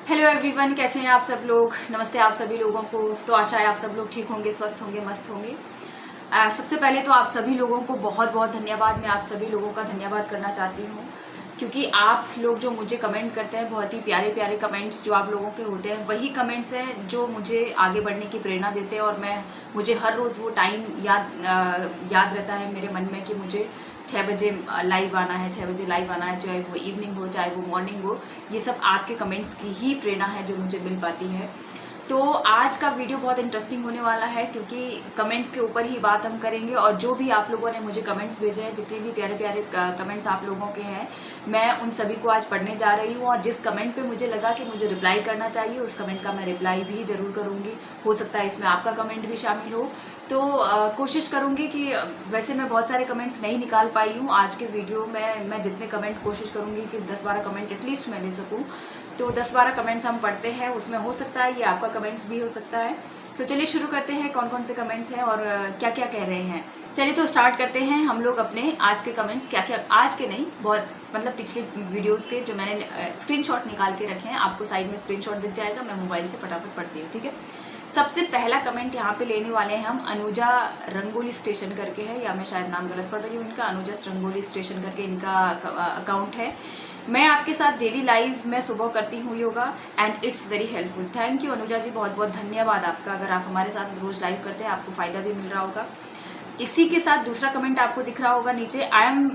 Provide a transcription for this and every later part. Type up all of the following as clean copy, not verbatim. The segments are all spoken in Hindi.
हेलो एवरीवन, कैसे हैं आप सब लोग। नमस्ते आप सभी लोगों को। तो आशा है आप सब लोग ठीक होंगे, स्वस्थ होंगे, मस्त होंगे। सबसे पहले तो आप सभी लोगों को बहुत बहुत धन्यवाद। मैं आप सभी लोगों का धन्यवाद करना चाहती हूँ क्योंकि आप लोग जो मुझे कमेंट करते हैं, बहुत ही प्यारे प्यारे कमेंट्स जो आप लोगों के होते हैं, वही कमेंट्स हैं जो मुझे आगे बढ़ने की प्रेरणा देते हैं। और मुझे हर रोज़ वो टाइम याद रहता है मेरे मन में कि मुझे 6 बजे लाइव आना है, 6 बजे लाइव आना है, चाहे वो इवनिंग हो चाहे वो मॉर्निंग हो। ये सब आपके कमेंट्स की ही प्रेरणा है जो मुझे मिल पाती है। तो आज का वीडियो बहुत इंटरेस्टिंग होने वाला है क्योंकि कमेंट्स के ऊपर ही बात हम करेंगे। और जो भी आप लोगों ने मुझे कमेंट्स भेजे हैं, जितने भी प्यारे प्यारे कमेंट्स आप लोगों के हैं, मैं उन सभी को आज पढ़ने जा रही हूँ। और जिस कमेंट पे मुझे लगा कि मुझे रिप्लाई करना चाहिए, उस कमेंट का मैं रिप्लाई भी ज़रूर करूँगी। हो सकता है इसमें आपका कमेंट भी शामिल हो। तो कोशिश करूँगी कि वैसे मैं बहुत सारे कमेंट्स नहीं निकाल पाई हूँ आज के वीडियो में। मैं जितने कमेंट कोशिश करूँगी कि 10-12 कमेंट एटलीस्ट मैं ले सकूँ। तो 10-12 कमेंट्स हम पढ़ते हैं, उसमें हो सकता है ये आपका कमेंट्स भी हो सकता है। तो चलिए शुरू करते हैं कौन कौन से कमेंट्स हैं और क्या क्या कह रहे हैं। चलिए तो स्टार्ट करते हैं हम लोग अपने आज के कमेंट्स। क्या क्या आज के नहीं, बहुत मतलब पिछले वीडियोस के जो मैंने स्क्रीनशॉट निकाल के रखे हैं, आपको साइड में स्क्रीनशॉट दिख जाएगा। मैं मोबाइल से फटाफट पढ़ती हूँ, ठीक है। सबसे पहला कमेंट यहाँ पे लेने वाले हैं हम अनुजा रंगोली स्टेशन करके है, या मैं शायद नाम गलत पढ़ रही हूँ इनका। अनुजा रंगोली स्टेशन करके इनका अकाउंट है। मैं आपके साथ डेली लाइव में सुबह करती हूँ yoga and it's very helpful. Thank you Anuja ji, बहुत बहुत धन्यवाद आपका। अगर आप हमारे साथ रोज लाइव करते हैं आपको फायदा भी मिल रहा होगा। इसी के साथ दूसरा कमेंट आपको दिख रहा होगा नीचे, I am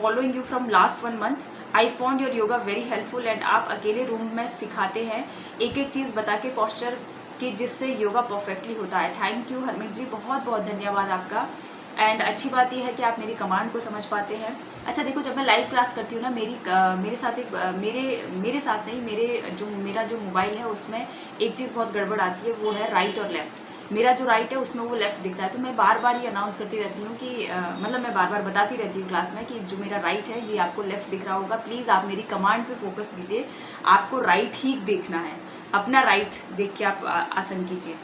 following you from last 1 month, I found your yoga very helpful. And आप अकेले रूम में सिखाते हैं एक एक चीज़ बता के पॉस्चर की, जिससे योगा परफेक्टली होता है। थैंक यू हरमीत जी, बहुत बहुत धन्यवाद आपका। एंड अच्छी बात यह है कि आप मेरी कमांड को समझ पाते हैं। अच्छा देखो, जब मैं लाइव क्लास करती हूँ ना, मेरे साथ एक मेरे साथ नहीं, मेरा जो मोबाइल है उसमें एक चीज़ बहुत गड़बड़ आती है, वो है राइट और लेफ्ट। मेरा जो राइट है उसमें वो लेफ्ट दिखता है। तो मैं बार बार ये अनाउंस करती रहती हूँ कि मतलब मैं बार बार बताती रहती हूँ क्लास में कि जो मेरा राइट है ये आपको लेफ्ट दिख रहा होगा। प्लीज़ आप मेरी कमांड पे फोकस कीजिए, आपको राइट ही देखना है, अपना राइट देख के आप आसन कीजिए,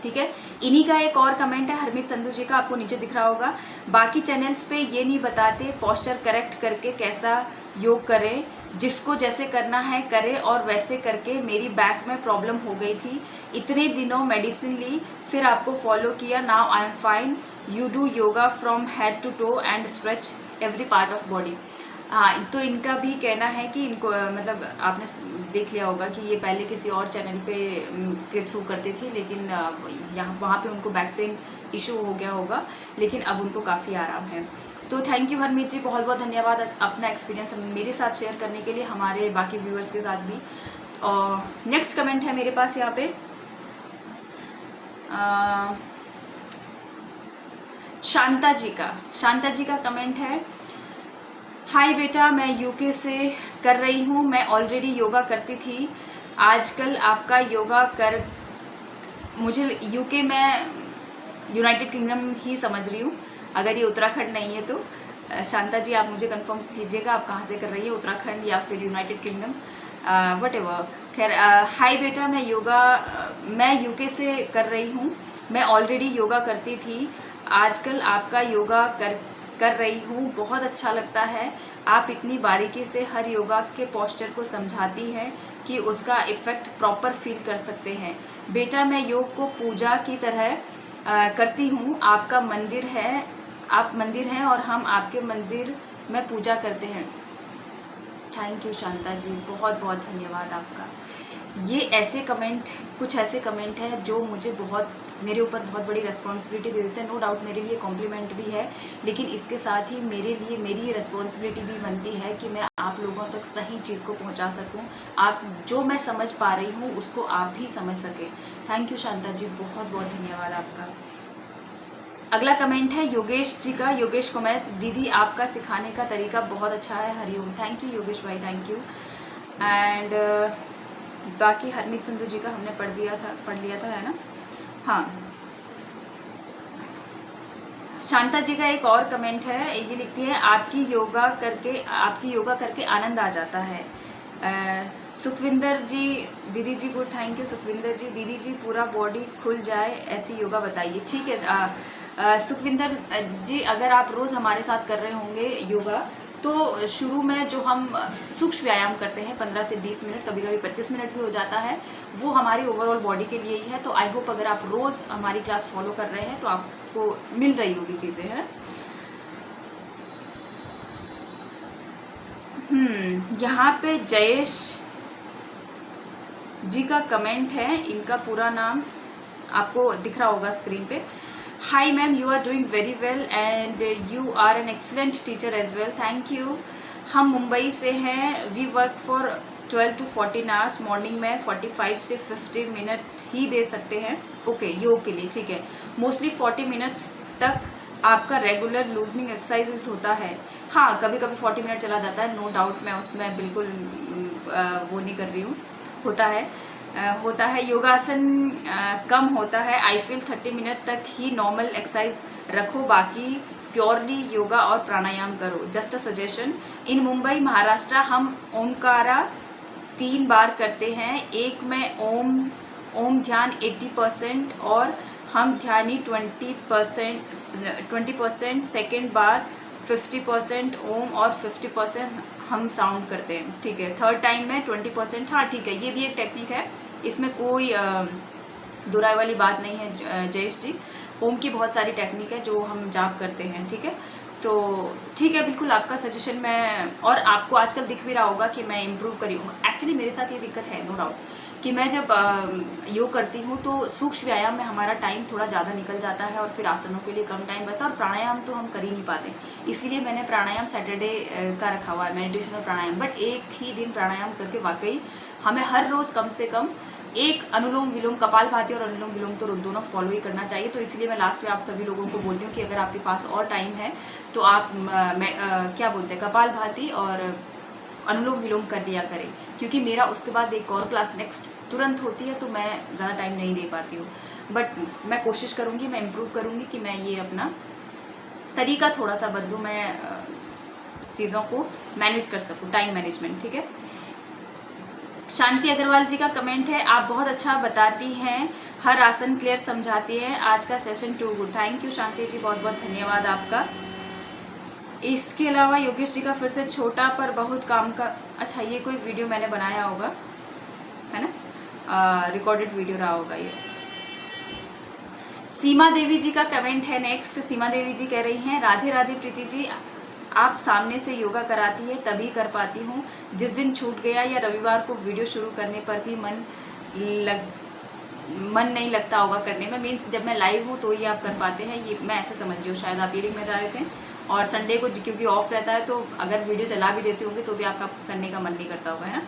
ठीक है। इन्हीं का एक और कमेंट है हरमीत संधू जी का, आपको नीचे दिख रहा होगा। बाकी चैनल्स पे ये नहीं बताते पोस्चर करेक्ट करके कैसा योग करें, जिसको जैसे करना है करे, और वैसे करके मेरी बैक में प्रॉब्लम हो गई थी। इतने दिनों मेडिसिन ली, फिर आपको फॉलो किया, now I am fine. You do yoga from head to toe and stretch every part of body. हाँ, तो इनका भी कहना है कि इनको मतलब आपने देख लिया होगा कि ये पहले किसी और चैनल पे के थ्रू करते थे, लेकिन यहाँ वहाँ पे उनको बैक पेन इशू हो गया होगा, लेकिन अब उनको काफ़ी आराम है। तो थैंक यू हरमीत जी, बहुत बहुत धन्यवाद अपना एक्सपीरियंस मेरे साथ शेयर करने के लिए, हमारे बाकी व्यूअर्स के साथ भी। और नेक्स्ट कमेंट है मेरे पास यहाँ पे शांता जी का कमेंट है, हाय बेटा, मैं यूके से कर रही हूँ। मैं ऑलरेडी योगा करती थी, आजकल आपका योगा कर मुझे यूके में यूनाइटेड किंगडम ही समझ रही हूँ, अगर ये उत्तराखंड नहीं है तो। शांता जी आप मुझे कंफर्म कीजिएगा आप कहाँ से कर रही है, उत्तराखंड या फिर यूनाइटेड किंगडम, वट एवर। खैर, हाय बेटा, मैं यूके से कर रही हूँ। मैं ऑलरेडी योगा करती थी, आजकल आपका योगा कर रही हूँ, बहुत अच्छा लगता है। आप इतनी बारीकी से हर योगा के पोस्चर को समझाती हैं कि उसका इफेक्ट प्रॉपर फील कर सकते हैं। बेटा, मैं योग को पूजा की तरह करती हूँ। आपका मंदिर है, आप मंदिर हैं और हम आपके मंदिर में पूजा करते हैं। थैंक यू शांता जी, बहुत बहुत धन्यवाद आपका। ये ऐसे कमेंट, कुछ ऐसे कमेंट हैं जो मुझे मेरे ऊपर बहुत बड़ी रिस्पॉन्सिबिलिटी दे देते हैं। नो डाउट मेरे लिए कॉम्प्लीमेंट भी है, लेकिन इसके साथ ही मेरे लिए मेरी ये रिस्पॉन्सिबिलिटी भी बनती है कि मैं आप लोगों तक सही चीज़ को पहुंचा सकूं। आप जो मैं समझ पा रही हूं उसको आप भी समझ सके। थैंक यू शांता जी, बहुत बहुत धन्यवाद आपका। अगला कमेंट है योगेश जी का, योगेश कुमार, दीदी आपका सिखाने का तरीका बहुत अच्छा है, हरिओम। थैंक यू योगेश भाई, थैंक यू। एंड बाकी हरमीत संधू जी का हमने पढ़ लिया था, है ना। हाँ, शांता जी का एक और कमेंट है, ये लिखती है, आपकी योगा करके आनंद आ जाता है। सुखविंदर जी, दीदी जी गुड, थैंक यू सुखविंदर जी। दीदी जी पूरा बॉडी खुल जाए ऐसी योगा बताइए। ठीक है सुखविंदर जी, अगर आप रोज़ हमारे साथ कर रहे होंगे योगा तो शुरू में जो हम सूक्ष्म व्यायाम करते हैं 15 से 20 मिनट, कभी कभी 25 मिनट भी हो जाता है, वो हमारी ओवरऑल बॉडी के लिए ही है। तो आई होप अगर आप रोज़ हमारी क्लास फॉलो कर रहे हैं तो आपको मिल रही होगी चीज़ें, है। यहाँ पे जयेश जी का कमेंट है, इनका पूरा नाम आपको दिख रहा होगा स्क्रीन पे। Hi ma'am, you are doing very well and you are an excellent teacher as well, thank you. हम मुंबई से हैं, we work for 12 to 14 hours, morning में 45 से 50 मिनट ही दे सकते हैं। ओके, योग के लिए ठीक है। मोस्टली 40 मिनट्स तक आपका रेगुलर लूजनिंग एक्सरसाइजेस होता है। हाँ, कभी कभी 40 मिनट चला जाता है, नो डाउट, मैं उसमें बिल्कुल वो नहीं कर रही हूँ, होता है योगासन कम होता है। आई फील 30 मिनट तक ही नॉर्मल एक्सरसाइज रखो, बाकी प्योरली योगा और प्राणायाम करो। जस्ट अ सजेशन, इन मुंबई महाराष्ट्र हम ओमकारा 3 बार करते हैं, एक में ओम ध्यान 80% और हम ध्यानी 20%, सेकेंड बार 50% ओम और 50% हम साउंड करते हैं, ठीक है। थर्ड टाइम में 20%, हाँ ठीक है, ये भी एक टेक्निक है, इसमें कोई दुराई वाली बात नहीं है जयेश जी। ओम की बहुत सारी टेक्निक है जो हम जाप करते हैं, ठीक है। तो ठीक है, बिल्कुल आपका सजेशन मैं, और आपको आजकल दिख भी रहा होगा कि मैं इम्प्रूव करी हूँ। एक्चुअली मेरे साथ ये दिक्कत है, नो डाउट, कि मैं जब योग करती हूँ तो सूक्ष्म व्यायाम में हमारा टाइम थोड़ा ज़्यादा निकल जाता है और फिर आसनों के लिए कम टाइम बचता है, और प्राणायाम तो हम कर ही नहीं पाते। इसीलिए मैंने प्राणायाम सैटरडे का रखा हुआ है, मेडिटेशन और प्राणायाम। बट एक ही दिन प्राणायाम करके वाकई हमें हर रोज़ कम से कम एक अनुलोम विलोम, कपालभाति और अनुलोम विलोम तो दोनों फॉलो ही करना चाहिए। तो इसलिए मैं लास्ट में आप सभी लोगों को बोलती हूँ कि अगर आपके पास और टाइम है तो आप क्या बोलते हैं, कपालभाति और अनुलोम विलोम कर लिया करें, क्योंकि मेरा उसके बाद एक और क्लास नेक्स्ट तुरंत होती है, तो मैं ज़्यादा टाइम नहीं दे पाती हूँ। बट मैं कोशिश करूँगी, मैं इम्प्रूव करूँगी कि मैं ये अपना तरीका थोड़ा सा बदलूँ, मैं चीज़ों को मैनेज कर सकूँ, टाइम मैनेजमेंट, ठीक है। शांति अग्रवाल जी का कमेंट है, आप बहुत अच्छा बताती हैं, हर आसन क्लियर समझाती हैं, आज का session too good. Thank you Shanti ji, बहुत बहुत धन्यवाद आपका। इसके अलावा योगेश जी का फिर से छोटा पर बहुत काम का, अच्छा ये कोई वीडियो मैंने बनाया होगा, है ना, रिकॉर्डेड वीडियो रहा होगा ये। सीमा देवी जी का कमेंट है नेक्स्ट। सीमा देवी जी कह रही हैं, राधे राधे प्रीति जी, आप सामने से योगा कराती है तभी कर पाती हूँ, जिस दिन छूट गया या रविवार को वीडियो शुरू करने पर भी मन नहीं लगता होगा करने में, मीन्स जब मैं लाइव हूँ तो ही आप कर पाते हैं, ये मैं ऐसे समझ रही हूँ, शायद आप ये लिखना चाह रहे थे। और संडे को क्योंकि ऑफ रहता है, तो अगर वीडियो चला भी देते होंगे तो भी आपका करने का मन नहीं करता होगा, है ना।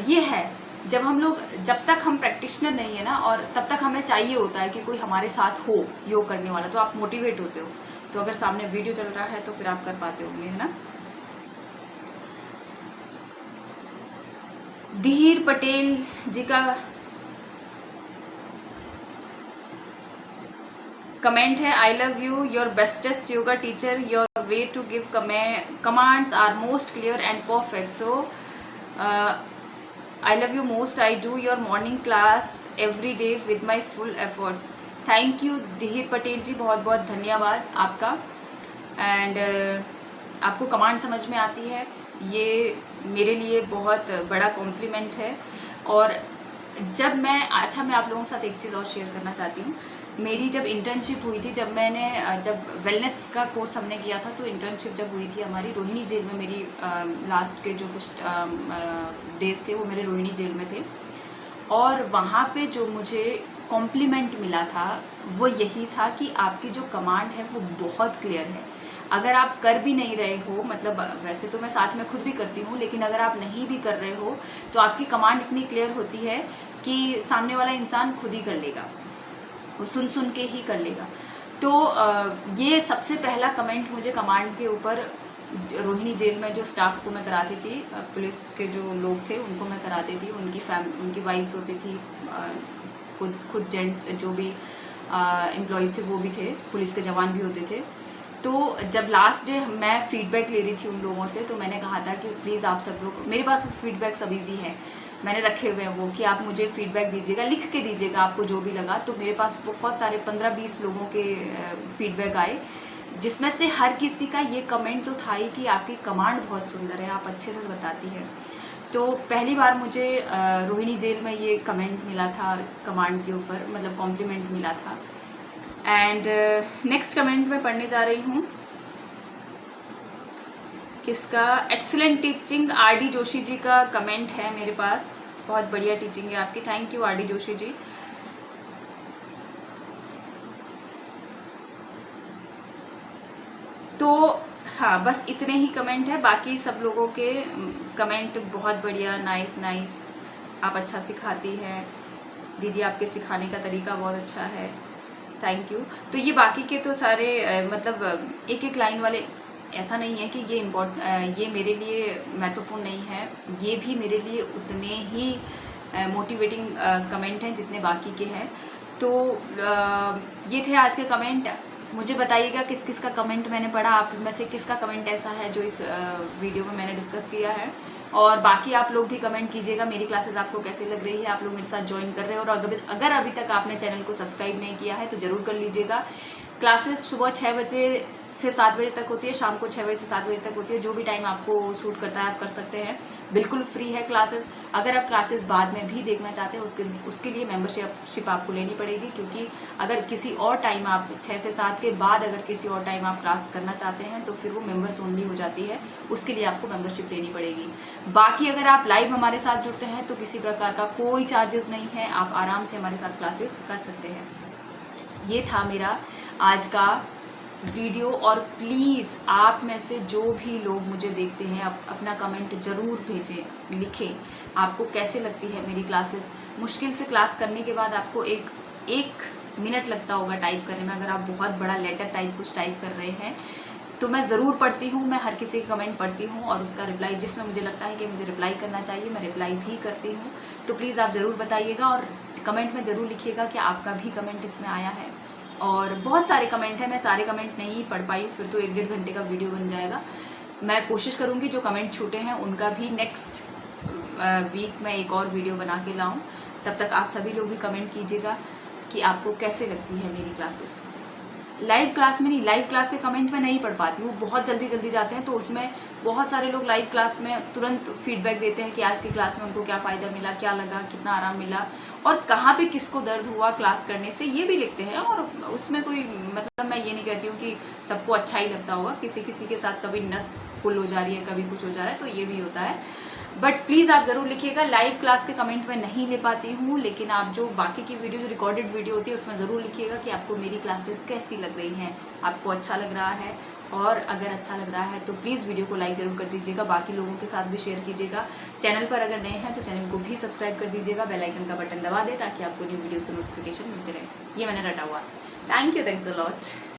ये है, जब हम लोग, जब तक हम प्रैक्टिशनर नहीं है ना, और तब तक हमें चाहिए होता है कि कोई हमारे साथ हो योग करने वाला, तो आप मोटिवेट होते हो। तो अगर सामने वीडियो चल रहा है तो फिर आप कर पाते होंगे, है ना। धीर पटेल जी का कमेंट है, I love you, your bestest yoga teacher, your way to give commands are most clear and perfect, so I love you most, I do your morning class every day with my full efforts. Thank you Dhir Patel जी, बहुत बहुत धन्यवाद आपका। एंड आपको कमांड समझ में आती है, ये मेरे लिए बहुत बड़ा कॉम्प्लीमेंट है। और जब मैं आप लोगों के साथ एक चीज़ और शेयर करना चाहती हूँ। मेरी जब इंटर्नशिप हुई थी, जब वेलनेस का कोर्स हमने किया था, तो इंटर्नशिप जब हुई थी हमारी रोहिणी जेल में, मेरी लास्ट के जो कुछ डेज थे वो मेरे रोहिणी जेल में थे, और वहाँ पे जो मुझे कॉम्प्लीमेंट मिला था वो यही था कि आपकी जो कमांड है वो बहुत क्लियर है। अगर आप कर भी नहीं रहे हो, मतलब वैसे तो मैं साथ में खुद भी करती हूँ, लेकिन अगर आप नहीं भी कर रहे हो तो आपकी कमांड इतनी क्लियर होती है कि सामने वाला इंसान खुद ही कर लेगा, वो सुन के ही कर लेगा। तो ये सबसे पहला कमेंट मुझे कमांड के ऊपर रोहिणी जेल में जो स्टाफ को मैं कराती थी, पुलिस के जो लोग थे उनको मैं कराती थी, उनकी वाइफ्स होती थी, खुद जेंट जो भी एम्प्लॉयज़ थे वो भी थे, पुलिस के जवान भी होते थे। तो जब लास्ट डे मैं फीडबैक ले रही थी उन लोगों से, तो मैंने कहा था कि प्लीज़ आप सब लोग, मेरे पास फीडबैक्स अभी भी हैं, मैंने रखे हुए हैं वो, कि आप मुझे फीडबैक दीजिएगा, लिख के दीजिएगा आपको जो भी लगा। तो मेरे पास बहुत सारे 15-20 लोगों के फीडबैक आए जिसमें से हर किसी का ये कमेंट तो था ही कि आपकी कमांड बहुत सुंदर है, आप अच्छे से बताती हैं। तो पहली बार मुझे रोहिणी जेल में ये कमेंट मिला था कमांड के ऊपर, मतलब कॉम्प्लीमेंट मिला था। एंड नेक्स्ट कमेंट मैं पढ़ने जा रही हूँ, किसका, excellent teaching, RD. Joshi ji का कमेंट है मेरे पास। बहुत बढ़िया टीचिंग है आपकी, thank you RD. Joshi ji. तो हाँ, बस इतने ही कमेंट है, बाकी सब लोगों के कमेंट बहुत बढ़िया, नाइस नाइस, आप अच्छा सिखाती है दीदी, आपके सिखाने का तरीका बहुत अच्छा है, थैंक यू। तो ये बाकी के तो सारे मतलब एक एक लाइन वाले, ऐसा नहीं है कि ये मेरे लिए महत्वपूर्ण नहीं है, ये भी मेरे लिए उतने ही मोटिवेटिंग कमेंट हैं जितने बाकी के हैं। तो ये थे आज के कमेंट। मुझे बताइएगा किस किस का कमेंट मैंने पढ़ा, आप में से किसका कमेंट ऐसा है जो इस वीडियो में मैंने डिस्कस किया है। और बाकी आप लोग भी कमेंट कीजिएगा, मेरी क्लासेस आपको कैसे लग रही है, आप लोग मेरे साथ ज्वाइन कर रहे हो। और अगर अभी तक आपने चैनल को सब्सक्राइब नहीं किया है तो ज़रूर कर लीजिएगा। क्लासेस सुबह 6 बजे से 7 बजे तक होती है, शाम को 6 बजे से 7 बजे तक होती है। जो भी टाइम आपको सूट करता है आप कर सकते हैं, बिल्कुल फ्री है क्लासेस। अगर आप क्लासेस बाद में भी देखना चाहते हैं उसके लिए मेंबरशिप आपको लेनी पड़ेगी, क्योंकि अगर किसी और टाइम आप 6 से 7 के बाद अगर किसी और टाइम आप क्लास करना चाहते हैं तो फिर वो मेंबर्स ओनली हो जाती है, उसके लिए आपको मेंबरशिप लेनी पड़ेगी। बाकी अगर आप लाइव हमारे साथ जुड़ते हैं तो किसी प्रकार का कोई चार्जेस नहीं है, आप आराम से हमारे साथ क्लासेस कर सकते हैं। ये था मेरा आज का वीडियो। और प्लीज़ आप में से जो भी लोग मुझे देखते हैं अपना कमेंट ज़रूर भेजें, लिखें आपको कैसे लगती है मेरी क्लासेस। मुश्किल से क्लास करने के बाद आपको एक मिनट लगता होगा टाइप करने में, अगर आप बहुत बड़ा लेटर टाइप कुछ टाइप कर रहे हैं तो मैं ज़रूर पढ़ती हूँ, मैं हर किसी का कमेंट पढ़ती हूँ और उसका रिप्लाई जिसमें मुझे लगता है कि मुझे रिप्लाई करना चाहिए मैं रिप्लाई भी करती हूँ। तो प्लीज़ आप ज़रूर बताइएगा और कमेंट में ज़रूर लिखिएगा कि आपका भी कमेंट इसमें आया है। और बहुत सारे कमेंट हैं, मैं सारे कमेंट नहीं पढ़ पाई, फिर तो 1-1.5 घंटे का वीडियो बन जाएगा। मैं कोशिश करूँगी जो कमेंट छूटे हैं उनका भी नेक्स्ट वीक में एक और वीडियो बना के लाऊं। तब तक आप सभी लोग भी कमेंट कीजिएगा कि आपको कैसे लगती है मेरी क्लासेस। लाइव क्लास में नहीं, लाइव क्लास के कमेंट मैं नहीं पढ़ पाती हूँ, बहुत जल्दी जाते हैं, तो उसमें बहुत सारे लोग लाइव क्लास में तुरंत फीडबैक देते हैं कि आज की क्लास में उनको क्या फ़ायदा मिला, क्या लगा, कितना आराम मिला और कहाँ पे किसको दर्द हुआ क्लास करने से, ये भी लिखते हैं। और उसमें कोई मतलब मैं ये नहीं कहती हूँ कि सबको अच्छा ही लगता होगा, किसी किसी के साथ कभी नस पुल हो जा रही है, कभी कुछ हो जा रहा है, तो ये भी होता है। बट प्लीज़ आप ज़रूर लिखिएगा। लाइव क्लास के कमेंट में नहीं ले पाती हूँ, लेकिन आप जो बाकी की वीडियो जो रिकॉर्डेड वीडियो होती है उसमें ज़रूर लिखिएगा कि आपको मेरी क्लासेस कैसी लग रही हैं, आपको अच्छा लग रहा है। और अगर अच्छा लग रहा है तो प्लीज़ वीडियो को लाइक ज़रूर कर दीजिएगा, बाकी लोगों के साथ भी शेयर कीजिएगा। चैनल पर अगर नए हैं तो चैनल को भी सब्सक्राइब कर दीजिएगा, बेल आइकन का बटन दबा दें ताकि आपको न्यू वीडियोज़ का नोटिफिकेशन मिलते रहे। ये मैंने रटा हुआ। Thank you, thanks a lot.